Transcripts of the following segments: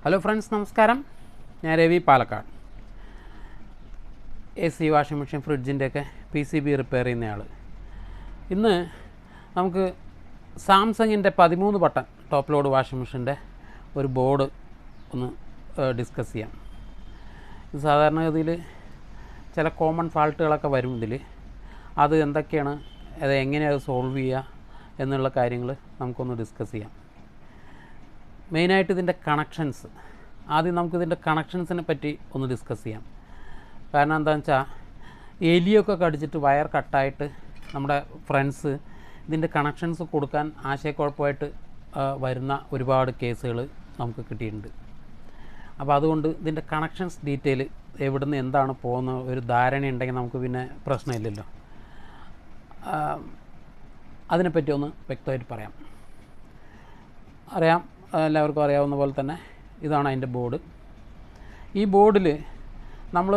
Hello friends, നമസ്കാരം. ഞാൻ Ravi, Palakkad. AC, washing machine, ഫ്രിഡ്ജിൻ്റെയൊക്കെ PCB റിപ്പയർ ചെയ്യുന്നയാൾ. ഇന്ന് നമുക്ക് സാംസങ്ങിൻ്റെ 13 ബട്ടൺ ടോപ്പ് ലോഡ് വാഷിംഗ് മെഷീൻ്റെ ഒരു ബോർഡ് ഒന്ന് ഡിസ്കസ് ചെയ്യാം. ഇത് സാധാരണഗതിയിൽ ചില കോമൺ ഫാൾട്ടുകളൊക്കെ വരും ഇതിൽ. അത് എന്തൊക്കെയാണ്, അത് എങ്ങനെയാണ് സോൾവ് ചെയ്യുക എന്നുള്ള കാര്യങ്ങൾ നമുക്കൊന്ന് ഡിസ്കസ് ചെയ്യാം. മെയിനായിട്ട് ഇതിൻ്റെ കണക്ഷൻസ്, ആദ്യം നമുക്കിതിൻ്റെ കണക്ഷൻസിനെ പറ്റി ഒന്ന് ഡിസ്കസ് ചെയ്യാം. കാരണം എന്താണെന്ന് വെച്ചാൽ, എലിയൊക്കെ കടിച്ചിട്ട് വയർ കട്ടായിട്ട് നമ്മുടെ ഫ്രണ്ട്സ് ഇതിൻ്റെ കണക്ഷൻസ് കൊടുക്കാൻ ആശയക്കുഴപ്പമായിട്ട് വരുന്ന ഒരുപാട് കേസുകൾ നമുക്ക് കിട്ടിയിട്ടുണ്ട്. അപ്പോൾ അതുകൊണ്ട് ഇതിൻ്റെ കണക്ഷൻസ് ഡീറ്റെയിൽ എവിടുന്ന് എന്താണ് പോകുന്ന ഒരു ധാരണയുണ്ടെങ്കിൽ നമുക്ക് പിന്നെ പ്രശ്നമില്ലല്ലോ. അതിനെപ്പറ്റി ഒന്ന് വ്യക്തമായിട്ട് പറയാം. എല്ലാവർക്കും അറിയാവുന്ന പോലെ തന്നെ ഇതാണ് അതിൻ്റെ ബോർഡ്. ഈ ബോർഡിൽ നമ്മൾ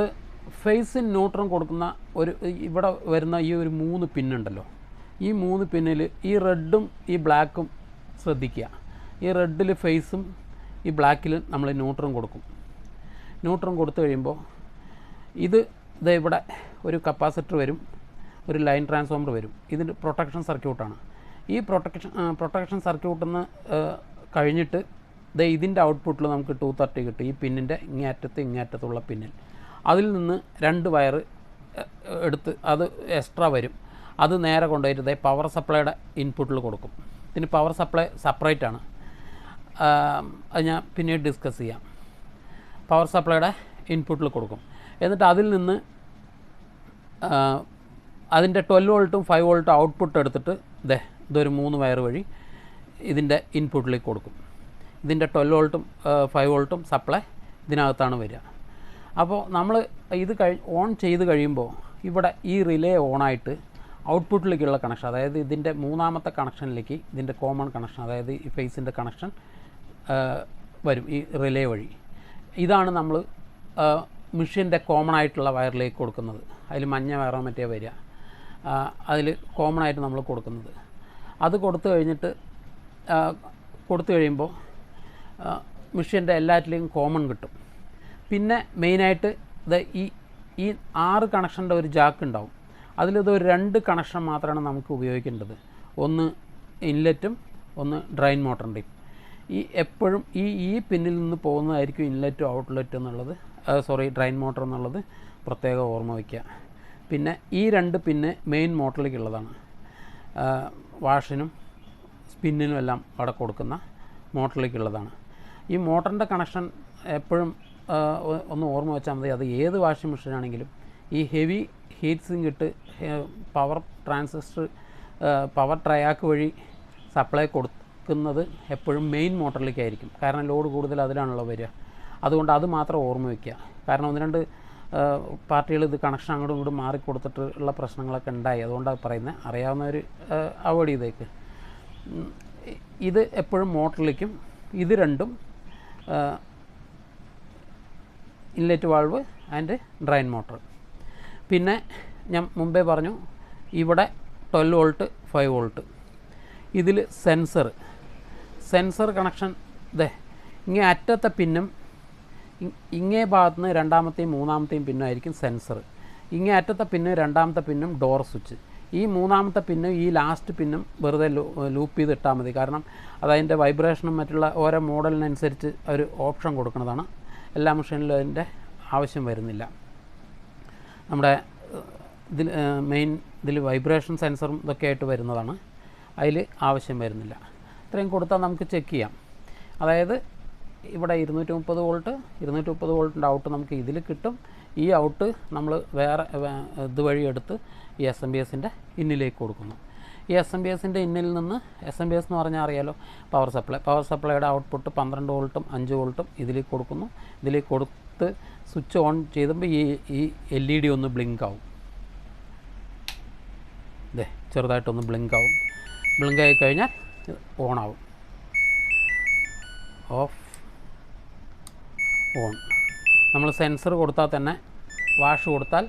ഫേസും ന്യൂട്രലും കൊടുക്കുന്ന ഇവിടെ വരുന്ന ഈ ഒരു 3 പിന്നുണ്ടല്ലോ, ഈ 3 പിന്നിൽ ഈ റെഡും ഈ ബ്ലാക്കും ശ്രദ്ധിക്കുക. ഈ റെഡിൽ ഫേസും ഈ ബ്ലാക്കിൽ നമ്മൾ ന്യൂട്രലും കൊടുക്കും. ന്യൂട്രലും കൊടുത്തു കഴിയുമ്പോൾ ഇവിടെ ഒരു കപ്പാസിറ്റർ വരും, ഒരു ലൈൻ ട്രാൻസ്ഫോമർ വരും. ഇതിൻ്റെ പ്രൊട്ടക്ഷൻ സർക്യൂട്ടാണ്. ഈ പ്രൊട്ടക്ഷൻ സർക്യൂട്ടിൽ നിന്ന് കഴിഞ്ഞിട്ട് ഇതിൻ്റെ ഔട്ട്പുട്ടിൽ നമുക്ക് 230 കിട്ടും. ഈ പിന്നിൻ്റെ ഇങ്ങേറ്റത്തുള്ള പിന്നിൽ അതിൽ നിന്ന് 2 വയർ എടുത്ത് അത് എക്സ്ട്രാ വരും. അത് നേരെ കൊണ്ടുപോയിട്ട് പവർ സപ്ലൈയുടെ ഇൻപുട്ടിൽ കൊടുക്കും. ഇതിന് പവർ സപ്ലൈ സെപ്പറേറ്റ് ആണ്, അത് ഞാൻ പിന്നീട് ഡിസ്കസ് ചെയ്യാം. പവർ സപ്ലൈയുടെ ഇൻപുട്ടിൽ കൊടുക്കും. എന്നിട്ട് അതിൽ നിന്ന് അതിൻ്റെ 12 വോൾട്ടും 5 വോൾട്ടും ഔട്ട്പുട്ട് എടുത്തിട്ട് ഇതൊരു 3 വയർ വഴി ഇതിൻ്റെ ഇൻപുട്ടിലേക്ക് കൊടുക്കും. ഇതിൻ്റെ 12 വോൾട്ടും 5 വോൾട്ടും സപ്ലൈ ഇതിനകത്താണ് വരിക. അപ്പോൾ നമ്മൾ ഇത് ഓൺ ചെയ്ത് കഴിയുമ്പോൾ ഇവിടെ ഈ റിലേ ഓണായിട്ട് ഔട്ട്പുട്ടിലേക്കുള്ള കണക്ഷൻ, അതായത് ഇതിൻ്റെ 3ാമത്തെ കണക്ഷനിലേക്ക് ഇതിൻ്റെ കോമൺ കണക്ഷൻ, അതായത് ഈ ഫേസിൻ്റെ കണക്ഷൻ വരും ഈ റിലേ വഴി. ഇതാണ് നമ്മൾ മെഷീൻ്റെ കോമൺ ആയിട്ടുള്ള വയറിലേക്ക് കൊടുക്കുന്നത്. അതിൽ മഞ്ഞ വയറോ മറ്റേ വരിക, അതിൽ കോമൺ ആയിട്ട് നമ്മൾ കൊടുക്കുന്നത്. അത് കൊടുത്തു കഴിയുമ്പോൾ മെഷീൻ്റെ എല്ലാറ്റിലേക്കും കോമൺ കിട്ടും. പിന്നെ മെയിനായിട്ട് ഈ 6 കണക്ഷൻ്റെ ഒരു ജാക്ക് ഉണ്ടാവും. അതിലിത് ഒരു 2 കണക്ഷൻ മാത്രമാണ് നമുക്ക് ഉപയോഗിക്കേണ്ടത്. ഒന്ന് ഇൻലെറ്റും ഒന്ന് ഡ്രൈൻ മോട്ടറിൻ്റെയും. എപ്പോഴും ഈ പിന്നിൽ നിന്ന് പോകുന്നതായിരിക്കും ഇൻലെറ്റും ഔട്ട്ലെറ്റും എന്നുള്ളത്, ഡ്രൈൻ മോട്ടർ എന്നുള്ളത് പ്രത്യേകം ഓർമ്മ വയ്ക്കുക. പിന്നെ ഈ 2 പിന്ന് മെയിൻ മോട്ടറിലേക്കുള്ളതാണ്. വാഷിനും സ്പിന്നിനും എല്ലാം അവിടെ കൊടുക്കുന്ന മോട്ടറിലേക്കുള്ളതാണ്. ഈ മോട്ടറിൻ്റെ കണക്ഷൻ എപ്പോഴും ഒന്ന് ഓർമ്മ വെച്ചാൽ മതി. അത് ഏത് വാഷിംഗ് മെഷീനാണെങ്കിലും ഈ ഹെവി ഹീറ്റ് സിങ്ക് ഇട്ട് പവർ ട്രയാക്ക് വഴി സപ്ലൈ കൊടുക്കുന്നത് എപ്പോഴും മെയിൻ മോട്ടറിലേക്കായിരിക്കും. കാരണം ലോഡ് കൂടുതൽ അതിലാണല്ലോ വരിക. അതുകൊണ്ട് അത് മാത്രം ഓർമ്മ വയ്ക്കുക. കാരണം 1-2 പാർട്ടികൾ ഇത് കണക്ഷൻ അങ്ങോട്ടും ഇങ്ങോട്ടും മാറിക്കൊടുത്തിട്ടുള്ള പ്രശ്നങ്ങളൊക്കെ ഉണ്ടായി. അതുകൊണ്ടാണ് പറയുന്നത്. അറിയാവുന്നവർ അവോയ്ഡ് ചെയ്തേക്ക്. ഇത് എപ്പോഴും മോട്ടറിലേക്കും, ഇത് രണ്ടും inlet valve and drain motor. പിന്നെ ഞാൻ മുമ്പേ പറഞ്ഞു, ഇവിടെ 12 വോൾട്ട് 5 വോൾട്ട്. ഇതിൽ സെൻസർ കണക്ഷൻ ഇങ്ങേ അറ്റത്തെ പിന്നും ഇങ്ങേ ഭാഗത്ത് നിന്ന് 2ാമത്തെയും 3ാമത്തെയും പിന്നായിരിക്കും സെൻസർ. ഇങ്ങേ അറ്റത്തെ പിന്നും 2ാമത്തെ പിന്നും ഡോർ സ്വിച്ച്. ഈ 3ാമത്തെ പിന്നും ഈ ലാസ്റ്റ് പിന്നും വെറുതെ ലൂപ്പ് ചെയ്ത് ഇട്ടാൽ മതി. കാരണം അതതിൻ്റെ വൈബ്രേഷനും മറ്റുള്ള ഓരോ മോഡലിനനുസരിച്ച് ഒരു ഓപ്ഷൻ കൊടുക്കുന്നതാണ്. എല്ലാ മെഷീനിലും അതിൻ്റെ ആവശ്യം വരുന്നില്ല. നമ്മുടെ ഇതിൽ വൈബ്രേഷൻ സെൻസറും ഇതൊക്കെ ആയിട്ട് വരുന്നതാണ്. അതിൽ ആവശ്യം വരുന്നില്ല. ഇത്രയും കൊടുത്താൽ നമുക്ക് ചെക്ക് ചെയ്യാം. അതായത് ഇവിടെ 230 വോൾട്ടിൻ്റെ ഔട്ട് നമുക്ക് ഇതിൽ കിട്ടും. ഈ ഔട്ട് നമ്മൾ വേറെ ഇതുവഴി എടുത്ത് ഈ SMBSൻ്റെ ഇന്നിലേക്ക് കൊടുക്കുന്നു. ഈ SMBSൻ്റെ ഇന്നിൽ നിന്ന്, SMBS എന്ന് പറഞ്ഞാൽ അറിയാലോ, പവർ സപ്ലൈയുടെ ഔട്ട്പുട്ട് 12 വോൾട്ടും 5 വോൾട്ടും ഇതിലേക്ക് കൊടുക്കുന്നു. ഇതിലേക്ക് കൊടുത്ത് സ്വിച്ച് ഓൺ ചെയ്തുമ്പോൾ ഈ LED ഒന്ന് ബ്ലിങ്ക് ആവും. ചെറുതായിട്ടൊന്ന് ബ്ലിങ്ക് ആവും. ബ്ലിങ്ക് ആയി കഴിഞ്ഞാൽ ഓണാവും. Off, on. നമ്മൾ സെൻസർ കൊടുത്താൽ തന്നെ, വാഷ് കൊടുത്താൽ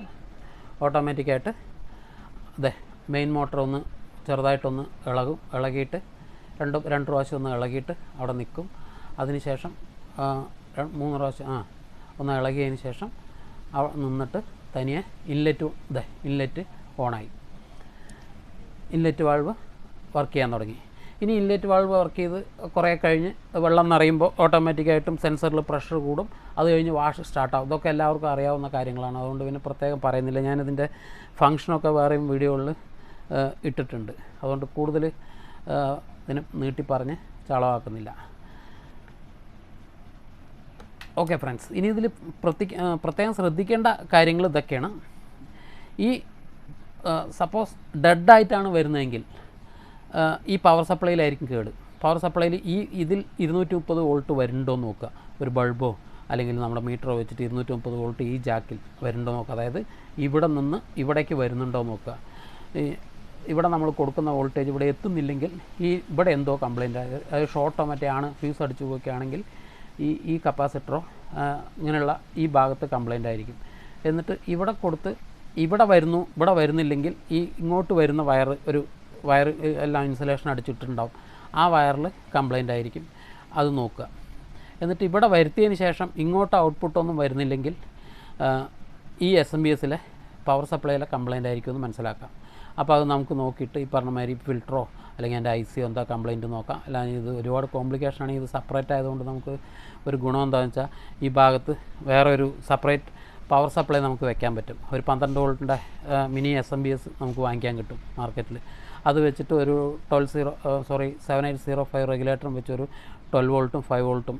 ഓട്ടോമാറ്റിക്കായിട്ട് മെയിൻ മോട്ടർ ഒന്ന് ചെറുതായിട്ടൊന്ന് ഇളകിയിട്ട് രണ്ട് പ്രാവശ്യം ഒന്ന് ഇളകിയിട്ട് അവിടെ നിൽക്കും. അതിനുശേഷം 3 പ്രാവശ്യം ഒന്ന് ഇളകിയതിന് ശേഷം നിന്നിട്ട് തനിയെ ഇൻലെറ്റ് ഓണായി. ഇൻലെറ്റ് വാൾവ് വർക്ക് ചെയ്യാൻ തുടങ്ങി. ഇനി ഇൻലെറ്റ് വാൾവ് വർക്ക് ചെയ്ത് കുറേ കഴിഞ്ഞ് വെള്ളം നിറയുമ്പോൾ ഓട്ടോമാറ്റിക്കായിട്ടും സെൻസറിൽ പ്രഷർ കൂടും. അത് കഴിഞ്ഞ് വാഷ് സ്റ്റാർട്ടാവും. ഇതൊക്കെ എല്ലാവർക്കും അറിയാവുന്ന കാര്യങ്ങളാണ്. അതുകൊണ്ട് പിന്നെ പ്രത്യേകം പറയുന്നില്ല. ഞാനിതിൻ്റെ ഫങ്ഷനൊക്കെ വേറെയും വീഡിയോകളിൽ ഇട്ടിട്ടുണ്ട്. അതുകൊണ്ട് കൂടുതൽ ഇതിന് നീട്ടി പറഞ്ഞ് ചളവാക്കുന്നില്ല. ഓക്കെ ഫ്രണ്ട്സ്, ഇനി ഇതിൽ പ്രത്യേകം ശ്രദ്ധിക്കേണ്ട കാര്യങ്ങൾ ഇതൊക്കെയാണ്. ഈ സപ്പോസ് ഡെഡായിട്ടാണ് വരുന്നതെങ്കിൽ ഈ പവർ സപ്ലൈയിലായിരിക്കും കേട്. പവർ സപ്ലൈയിൽ ഇതിൽ 230 വോൾട്ട് വരുന്നുണ്ടോ എന്ന് നോക്കുക. ഒരു ബൾബോ അല്ലെങ്കിൽ നമ്മുടെ മീറ്ററോ വെച്ചിട്ട് 230 വോൾട്ട് ഈ ജാക്കിൽ വരുന്നുണ്ടോ നോക്കുക. അതായത് ഇവിടെ നിന്ന് ഇവിടേക്ക് വരുന്നുണ്ടോ നോക്കുക. ഇവിടെ നമ്മൾ കൊടുക്കുന്ന വോൾട്ടേജ് ഇവിടെ എത്തുന്നില്ലെങ്കിൽ ഇവിടെ എന്തോ കംപ്ലയിൻ്റ്, അത് ഷോർട്ടോ മറ്റേ ആണ്, ഫ്യൂസ് അടിച്ചു പോവുകയാണെങ്കിൽ ഈ കപ്പാസിറ്ററോ ഇങ്ങനെയുള്ള ഈ ഭാഗത്ത് കംപ്ലയിൻ്റ് ആയിരിക്കും. എന്നിട്ട് ഇവിടെ കൊടുത്ത് ഇവിടെ വരുന്നില്ലെങ്കിൽ ഇങ്ങോട്ട് വരുന്ന വയർ എല്ലാം ഇൻസുലേഷൻ അടിച്ചിട്ടുണ്ടാവും. ആ വയറിൽ കംപ്ലയിൻ്റ് ആയിരിക്കും. അത് നോക്കുക. എന്നിട്ട് ഇവിടെ വരുത്തിയതിന് ശേഷം ഇങ്ങോട്ട് ഔട്ട്പുട്ടൊന്നും വരുന്നില്ലെങ്കിൽ ഈ SMBSലെ പവർ സപ്ലൈയിലെ കംപ്ലയിൻ്റ് ആയിരിക്കും എന്ന് മനസ്സിലാക്കാം. അപ്പോൾ അത് നമുക്ക് നോക്കിയിട്ട് ഈ പറഞ്ഞ മാതിരി ഫിൽറ്ററോ അല്ലെങ്കിൽ എൻ്റെ IC എന്താ കംപ്ലയിൻറ്റ് നോക്കാം. അല്ലെങ്കിൽ ഇത് ഒരുപാട് കോംപ്ലിക്കേഷൻ ആണെങ്കിൽ ഇത് സെപ്പറേറ്റ് ആയതുകൊണ്ട് നമുക്ക് ഒരു ഗുണം എന്താണെന്ന് വെച്ചാൽ ഈ ഭാഗത്ത് വേറെ ഒരു സെപ്പറേറ്റ് പവർ സപ്ലൈ നമുക്ക് വെക്കാൻ പറ്റും. ഒരു 12 വോൾട്ടിൻ്റെ മിനി SMBS നമുക്ക് വാങ്ങിക്കാൻ കിട്ടും മാർക്കറ്റിൽ. അത് വെച്ചിട്ട് ഒരു 7805 റെഗുലേറ്ററും വെച്ച് ഒരു 12 വോൾട്ടും 5 വോൾട്ടും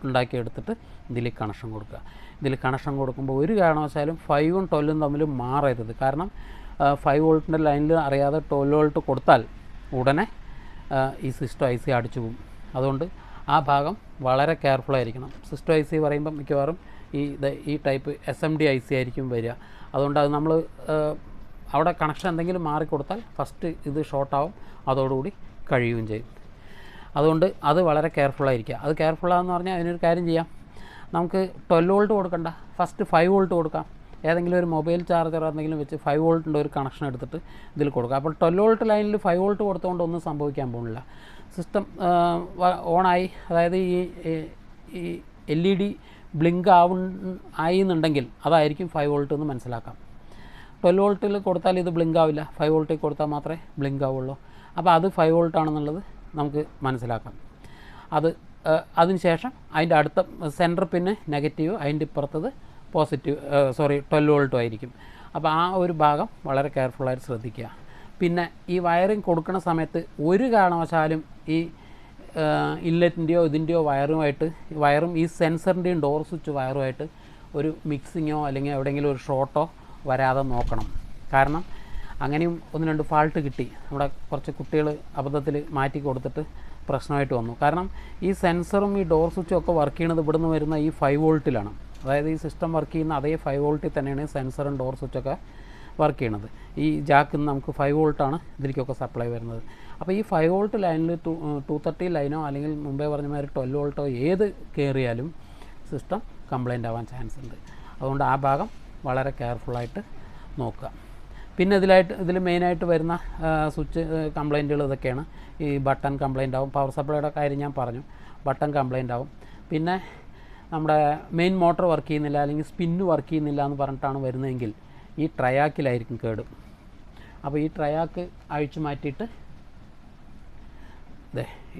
ഉണ്ടാക്കിയെടുത്തിട്ട് ഇതിൽ കണക്ഷൻ കൊടുക്കുക. ഇതിൽ കണക്ഷൻ കൊടുക്കുമ്പോൾ ഒരു കാരണവശാലും 5ഉം 12ഉം തമ്മിൽ മാറരുത്. കാരണം 5 വോൾട്ടിൻ്റെ ലൈനിൽ അറിയാതെ 12 വോൾട്ട് കൊടുത്താൽ ഉടനെ ഈ സിസ്റ്റം IC അടിച്ചു പോകും. അതുകൊണ്ട് ആ ഭാഗം വളരെ കെയർഫുള്ളായിരിക്കണം. സിസ്റ്റം IC പറയുമ്പം മിക്കവാറും ഈ ടൈപ്പ് SMD IC ആയിരിക്കും വരിക. അതുകൊണ്ട് അത് നമ്മൾ അവിടെ കണക്ഷൻ എന്തെങ്കിലും മാറിക്കൊടുത്താൽ ഫസ്റ്റ് ഇത് ഷോർട്ടാവും, അതോടുകൂടി കഴിയുകയും ചെയ്യും. അതുകൊണ്ട് അത് വളരെ കെയർഫുള്ളായിരിക്കുക. അത് കെയർഫുള്ളാന്ന് പറഞ്ഞാൽ അതിനൊരു കാര്യം ചെയ്യാം. നമുക്ക് 12 വോൾട്ട് കൊടുക്കണ്ട, ഫസ്റ്റ് 5 വോൾട്ട് കൊടുക്കാം. ഏതെങ്കിലും ഒരു മൊബൈൽ ചാർജർ എന്തെങ്കിലും വെച്ച് 5 വോൾട്ടിൻ്റെ ഒരു കണക്ഷൻ എടുത്തിട്ട് ഇതിൽ കൊടുക്കുക. അപ്പോൾ 12 വോൾട്ട് ലൈനിൽ 5 വോൾട്ട് കൊടുത്തുകൊണ്ട് ഒന്നും സംഭവിക്കാൻ പോകുന്നില്ല. സിസ്റ്റം ഓണായി, അതായത് ഈ LED ബ്ലിങ്ക് ആയി എന്നുണ്ടെങ്കിൽ അതായിരിക്കും 5 വോൾട്ട് എന്ന് മനസ്സിലാക്കാം. 12 വോൾട്ടിൽ കൊടുത്താൽ ഇത് ബ്ലിങ്ക് ആവില്ല, 5 വോൾട്ടിൽ കൊടുത്താൽ മാത്രമേ ബ്ലിങ്ക് ആവുള്ളൂ. അപ്പോൾ അത് 5 വോൾട്ട് ആണെന്നുള്ളത് നമുക്ക് മനസ്സിലാക്കാം. അതിന് ശേഷം അതിൻ്റെ അടുത്ത സെൻറ്റർ പിന്നെ നെഗറ്റീവ്, അതിൻ്റെ ഇപ്പുറത്തത് പോസിറ്റീവ് 12 വോൾട്ടും ആയിരിക്കും. അപ്പോൾ ആ ഒരു ഭാഗം വളരെ കെയർഫുള്ളായിട്ട് ശ്രദ്ധിക്കുക. പിന്നെ ഈ വയറിങ് കൊടുക്കുന്ന സമയത്ത് ഒരു കാരണവശാലും ഈ ഇൻലെറ്റിൻ്റെയോ ഇതിൻ്റെയോ വയറും ഈ സെൻസറിൻ്റെയും ഡോർ സ്വിച്ച് വയറുമായിട്ട് ഒരു മിക്സിങ്ങോ അല്ലെങ്കിൽ എവിടെയെങ്കിലും ഒരു ഷോർട്ടോ വരാതെ നോക്കണം. കാരണം അങ്ങനെയും 1-2 ഫാൾട്ട് കിട്ടി. നമ്മുടെ കുറച്ച് കുട്ടികൾ അബദ്ധത്തിൽ മാറ്റി കൊടുത്തിട്ട് പ്രശ്നമായിട്ട് വന്നു. കാരണം ഈ സെൻസറും ഈ ഡോർ സ്വിച്ചും ഒക്കെ വർക്ക് ചെയ്യുന്നത് ഇവിടുന്ന് വരുന്ന ഈ 5 വോൾട്ടിലാണ്. അതായത് ഈ സിസ്റ്റം വർക്ക് ചെയ്യുന്ന അതേ 5 വോൾട്ടിൽ തന്നെയാണ് സെൻസറും ഡോർ സ്വിച്ചൊക്കെ വർക്ക് ചെയ്യണത്. ഈ ജാക്കിൽ നിന്ന് നമുക്ക് 5 വോൾട്ടാണ് ഇതിലേക്കൊക്കെ സപ്ലൈ വരുന്നത്. അപ്പോൾ ഈ 5 വോൾട്ട് ലൈനിൽ 230 ലൈനോ അല്ലെങ്കിൽ മുമ്പേ പറഞ്ഞ മാതിരി 12 വോൾട്ടോ ഏത് കയറിയാലും സിസ്റ്റം കംപ്ലൈൻ്റ് ആവാൻ ചാൻസ് ഉണ്ട്. അതുകൊണ്ട് ആ ഭാഗം വളരെ കെയർഫുള്ളായിട്ട് നോക്കുക. പിന്നെ ഇതിൽ മെയിനായിട്ട് വരുന്ന സ്വിച്ച് കംപ്ലൈൻറ്റുകൾ ഇതൊക്കെയാണ്. ഈ ബട്ടൺ കംപ്ലൈൻ്റ് ആവും. പവർ സപ്ലൈയുടെ കാര്യം ഞാൻ പറഞ്ഞു, ബട്ടൺ കംപ്ലൈൻ്റ് ആവും. പിന്നെ നമ്മുടെ മെയിൻ മോട്ടർ വർക്ക് ചെയ്യുന്നില്ല അല്ലെങ്കിൽ സ്പിന്ന് വർക്ക് ചെയ്യുന്നില്ല എന്ന് പറഞ്ഞിട്ടാണ് വരുന്നതെങ്കിൽ ഈ ട്രയാക്കിലായിരിക്കും കേട്. അപ്പോൾ ഈ ട്രയാക്ക് അഴിച്ചു മാറ്റിയിട്ട്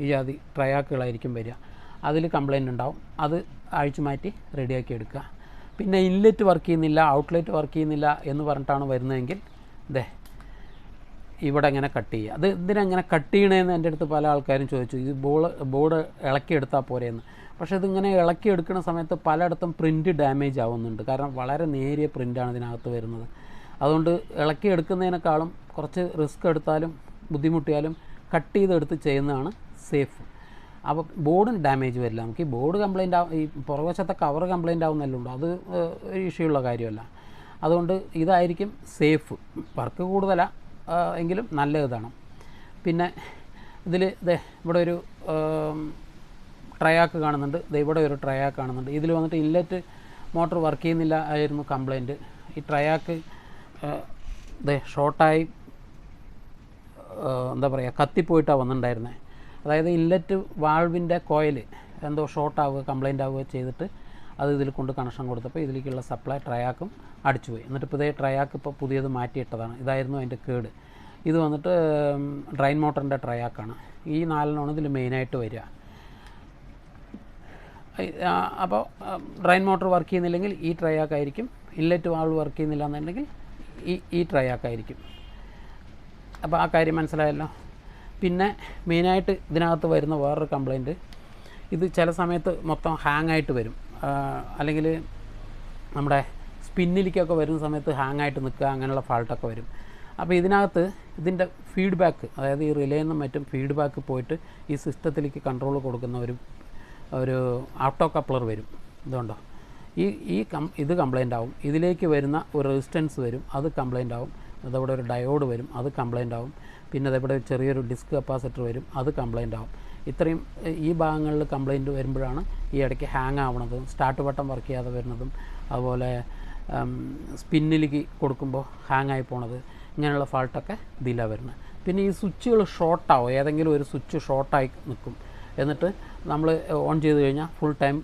ഈ ജാതി ട്രയാക്കുകളായിരിക്കും വരിക. അതിൽ കംപ്ലൈൻറ്റ് ഉണ്ടാവും. അത് അഴിച്ചു മാറ്റി റെഡിയാക്കി എടുക്കുക. പിന്നെ ഇൻലെറ്റ് വർക്ക് ചെയ്യുന്നില്ല, ഔട്ട്ലെറ്റ് വർക്ക് ചെയ്യുന്നില്ല എന്ന് പറഞ്ഞിട്ടാണ് വരുന്നതെങ്കിൽ ഇവിടെ ഇങ്ങനെ കട്ട് ചെയ്യുക. അത് ഇതിനെങ്ങനെ കട്ട് ചെയ്യണമെന്ന് എൻ്റെ അടുത്ത് പല ആൾക്കാരും ചോദിച്ചു. ഇത് ബോർഡ് ഇളക്കിയെടുത്താൽ പോരെയെന്ന്. പക്ഷേ ഇതിങ്ങനെ ഇളക്കിയെടുക്കുന്ന സമയത്ത് പലയിടത്തും പ്രിൻറ്റ് ഡാമേജ് ആവുന്നുണ്ട്. കാരണം വളരെ നേരിയ പ്രിൻ്റാണ് ഇതിനകത്ത് വരുന്നത്. അതുകൊണ്ട് ഇളക്കിയെടുക്കുന്നതിനേക്കാളും കുറച്ച് റിസ്ക് എടുത്താലും ബുദ്ധിമുട്ടിയാലും കട്ട് ചെയ്തെടുത്ത് ചെയ്യുന്നതാണ് സേഫ്. അപ്പോൾ ബോർഡിന് ഡാമേജ് വരില്ല. നമുക്ക് ഈ ബോർഡ് കംപ്ലൈൻ്റ് ഈ പുറകുവശത്തെ കവർ കംപ്ലൈൻ്റ് ആവുന്നല്ലേ ഉള്ളൂ. അത് ഒരു ഇഷ്യൂ ഉള്ള കാര്യമല്ല. അതുകൊണ്ട് ഇതായിരിക്കും സേഫ്. വർക്ക് കൂടുതലാണ് എങ്കിലും നല്ല ഇതാണ്. പിന്നെ ഇവിടെ ഒരു ട്രയാക്ക് കാണുന്നുണ്ട്. ഇവിടെ ഒരു ട്രയാക്ക് കാണുന്നുണ്ട്. ഇതിൽ വന്നിട്ട് ഇൻലെറ്റ് മോട്ടർ വർക്ക് ചെയ്യുന്നില്ല ആയിരുന്നു കംപ്ലൈൻറ്റ്. ഈ ട്രയാക്ക് ഷോർട്ടായി എന്താ പറയുക കത്തിപ്പോയിട്ടാണ് വന്നിട്ടുണ്ടായിരുന്നത്. അതായത് ഇൻലെറ്റ് വാൾവിൻ്റെ കോയിൽ എന്തോ ഷോർട്ട് ആവുക കംപ്ലൈൻ്റ് ആവുക ചെയ്തിട്ട് അത് ഇതിൽ കൊണ്ട് കണക്ഷൻ കൊടുത്തപ്പോൾ ഇതിലേക്കുള്ള സപ്ലൈ ട്രയാക്കും അടിച്ചുപോയി. എന്നിട്ട് ഇപ്പോൾ ഇതേ ട്രയാക്ക് ഇപ്പോൾ പുതിയത് മാറ്റിയിട്ടതാണ്. ഇതായിരുന്നു അതിൻ്റെ കേട്. ഇത് വന്നിട്ട് ഡ്രൈൻ മോട്ടറിൻ്റെ ട്രയാക്കാണ്. ഈ 4 ഇതിൽ മെയിനായിട്ട് വരിക. അപ്പോൾ ഡ്രൈൻ മോട്ടർ വർക്ക് ചെയ്യുന്നില്ലെങ്കിൽ ഈ ട്രയാക്കായിരിക്കും, ഇൻലെറ്റ് വാൾവ് വർക്ക് ചെയ്യുന്നില്ല എന്നുണ്ടെങ്കിൽ ഈ ട്രയാക്കായിരിക്കും. അപ്പോൾ ആ കാര്യം മനസ്സിലായല്ലോ. പിന്നെ മെയിനായിട്ട് ഇതിനകത്ത് വരുന്ന വേറൊരു കംപ്ലൈൻറ്റ്, ഇത് ചില സമയത്ത് മൊത്തം ഹാങ് ആയിട്ട് വരും. അല്ലെങ്കിൽ നമ്മുടെ സ്പിന്നിലേക്കൊക്കെ വരുന്ന സമയത്ത് ഹാങ് ആയിട്ട് നിൽക്കുക, അങ്ങനെയുള്ള ഫാൾട്ടൊക്കെ വരും. അപ്പോൾ ഇതിനകത്ത് ഇതിൻ്റെ ഫീഡ്ബാക്ക്, അതായത് ഈ റിലേന്നും മറ്റും ഫീഡ്ബാക്ക് പോയിട്ട് ഈ സിസ്റ്റത്തിലേക്ക് കൺട്രോൾ കൊടുക്കുന്ന ഒരു ഓട്ടോ കപ്ലർ വരും. ഇതുകൊണ്ടോ ഇത് കംപ്ലൈൻ്റ് ആവും. ഇതിലേക്ക് വരുന്ന ഒരു റെസിസ്റ്റൻസ് വരും, അത് കംപ്ലൈൻ്റ് ആവും. അതവിടെ ഒരു ഡയോഡ് വരും, അത് കംപ്ലൈൻ്റ് ആവും. പിന്നെ അതവിടെ ചെറിയൊരു ഡിസ്ക് കപ്പാസിറ്റർ വരും, അത് കംപ്ലൈൻ്റ് ആവും. ഇത്രയും ഈ ഭാഗങ്ങളിൽ കംപ്ലൈൻറ്റ് വരുമ്പോഴാണ് ഈ ഇടയ്ക്ക് ഹാങ് ആവണതും സ്റ്റാർട്ട് ബട്ടൺ വർക്ക് ചെയ്യാതെ വരുന്നതും അതുപോലെ സ്പിന്നിലേക്ക് കൊടുക്കുമ്പോൾ ഹാങ് ആയി പോണത്, ഇങ്ങനെയുള്ള ഫാൾട്ടൊക്കെ ഇതിലാണ് വരുന്നത്. പിന്നെ ഈ സ്വിച്ചുകൾ ഷോർട്ടാവും, ഏതെങ്കിലും ഒരു സ്വിച്ച് ഷോർട്ടായി നിൽക്കും. എന്നിട്ട് നമ്മൾ ഓൺ ചെയ്ത് കഴിഞ്ഞാൽ ഫുൾ ടൈം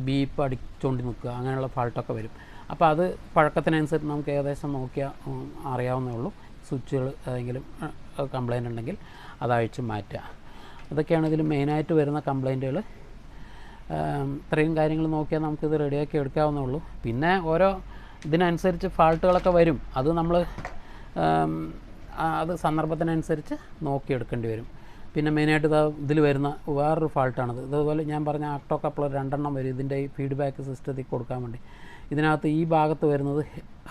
ബീപ്പ് അടിച്ചുകൊണ്ട് നിൽക്കുക, അങ്ങനെയുള്ള ഫാൾട്ടൊക്കെ വരും. അപ്പോൾ അത് പഴക്കത്തിനനുസരിച്ച് നമുക്ക് ഏകദേശം നോക്കിയാൽ അറിയാവുന്നേ ഉള്ളൂ. സ്വിച്ചുകൾ ഏതെങ്കിലും കംപ്ലൈൻ്റ് ഉണ്ടെങ്കിൽ അതഴിച്ച് മാറ്റുക. അതൊക്കെയാണ് ഇതിൽ മെയിനായിട്ട് വരുന്ന കംപ്ലൈൻറ്റുകൾ. ഇത്രയും കാര്യങ്ങൾ നോക്കിയാൽ നമുക്കിത് റെഡിയാക്കി എടുക്കാവുന്നേ ഉള്ളൂ. പിന്നെ ഓരോ ഇതിനനുസരിച്ച് ഫാൾട്ടുകളൊക്കെ വരും, അത് നമ്മൾ അത് സന്ദർഭത്തിനനുസരിച്ച് നോക്കിയെടുക്കേണ്ടി വരും. പിന്നെ മെയിനായിട്ട് ഇതിൽ വരുന്ന വേറൊരു ഫാൾട്ടാണത്. ഇതുപോലെ ഞാൻ പറഞ്ഞ ഓട്ടോ കപ്ലർ 2 വരും ഇതിൻ്റെ ഈ ഫീഡ്ബാക്ക് സിസ്റ്റത്തിൽ കൊടുക്കാൻ വേണ്ടി. ഇതിനകത്ത് ഈ ഭാഗത്ത് വരുന്നത്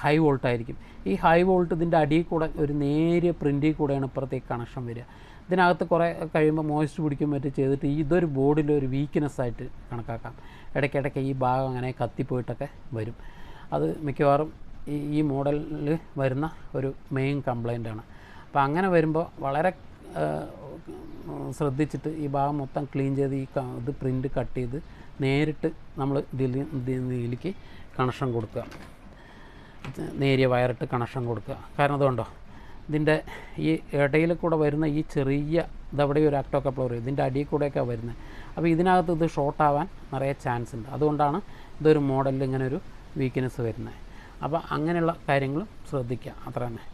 ഹൈ വോൾട്ടായിരിക്കും. ഈ ഹൈ വോൾട്ട് ഇതിൻ്റെ അടിയിൽ കൂടെ ഒരു നേരിയ പ്രിൻറ്റിൽ കൂടെയാണ് ഇപ്പുറത്തേക്ക് കണക്ഷൻ വരിക. ഇതിനകത്ത് കുറേ കഴിയുമ്പോൾ മോയ്സ്റ്റ് പിടിക്കും മറ്റും ചെയ്തിട്ട് ഇതൊരു ബോർഡിലൊരു വീക്ക്നെസ്സായിട്ട് കണക്കാക്കാം. ഇടയ്ക്കിടയ്ക്ക് ഈ ഭാഗം അങ്ങനെ കത്തിപ്പോയിട്ടൊക്കെ വരും. അത് മിക്കവാറും ഈ മോഡലിൽ വരുന്ന ഒരു മെയിൻ കംപ്ലൈൻ്റാണ്. അപ്പോൾ അങ്ങനെ വരുമ്പോൾ വളരെ ശ്രദ്ധിച്ചിട്ട് ഈ ഭാഗം മൊത്തം ക്ലീൻ ചെയ്ത് ഇത് പ്രിൻ്റ് കട്ട് ചെയ്ത് നേരിട്ട് നമ്മൾ ഇതിലേക്ക് കണക്ഷൻ കൊടുക്കുക, നേരിയ വയറിട്ട് കണക്ഷൻ കൊടുക്കുക. കാരണം അതുകൊണ്ടോ ഇതിൻ്റെ ഈ ഇടയിൽ കൂടെ വരുന്ന ഈ ചെറിയ ഇതവിടെ ഒരു ഓട്ടോ കപ്ലർ ഇതിൻ്റെ അടിയിൽ കൂടെയൊക്കെയാണ് വരുന്നത്. അപ്പോൾ ഇതിനകത്ത് ഇത് ഷോർട്ടാവാൻ നിറയെ ചാൻസ് ഉണ്ട്. അതുകൊണ്ടാണ് ഇതൊരു മോഡലിൽ ഇങ്ങനെ ഒരു വീക്ക്നെസ് വരുന്നത്. അപ്പോൾ അങ്ങനെയുള്ള കാര്യങ്ങളും ശ്രദ്ധിക്കുക, അത്ര തന്നെ.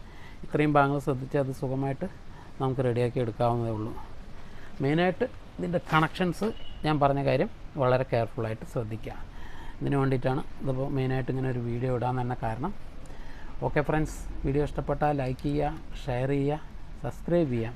ഇത്രയും ഭാഗങ്ങൾ ശ്രദ്ധിച്ചാൽ അത് സുഖമായിട്ട് നമുക്ക് റെഡിയാക്കി എടുക്കാവുന്നതേ ഉള്ളൂ. മെയിനായിട്ട് ഇതിൻ്റെ കണക്ഷൻസ് ഞാൻ പറഞ്ഞ കാര്യം വളരെ കെയർഫുള്ളായിട്ട് ശ്രദ്ധിക്കുക. ഇതിന് വേണ്ടിയിട്ടാണ് ഇതിപ്പോൾ മെയിനായിട്ട് ഇങ്ങനെ ഒരു വീഡിയോ ഇടാൻ തന്നെ കാരണം. ഓക്കെ ഫ്രണ്ട്സ്, വീഡിയോ ഇഷ്ടപ്പെട്ടാൽ ലൈക്ക് ചെയ്യുക, ഷെയർ ചെയ്യുക, സബ്സ്ക്രൈബ് ചെയ്യുക.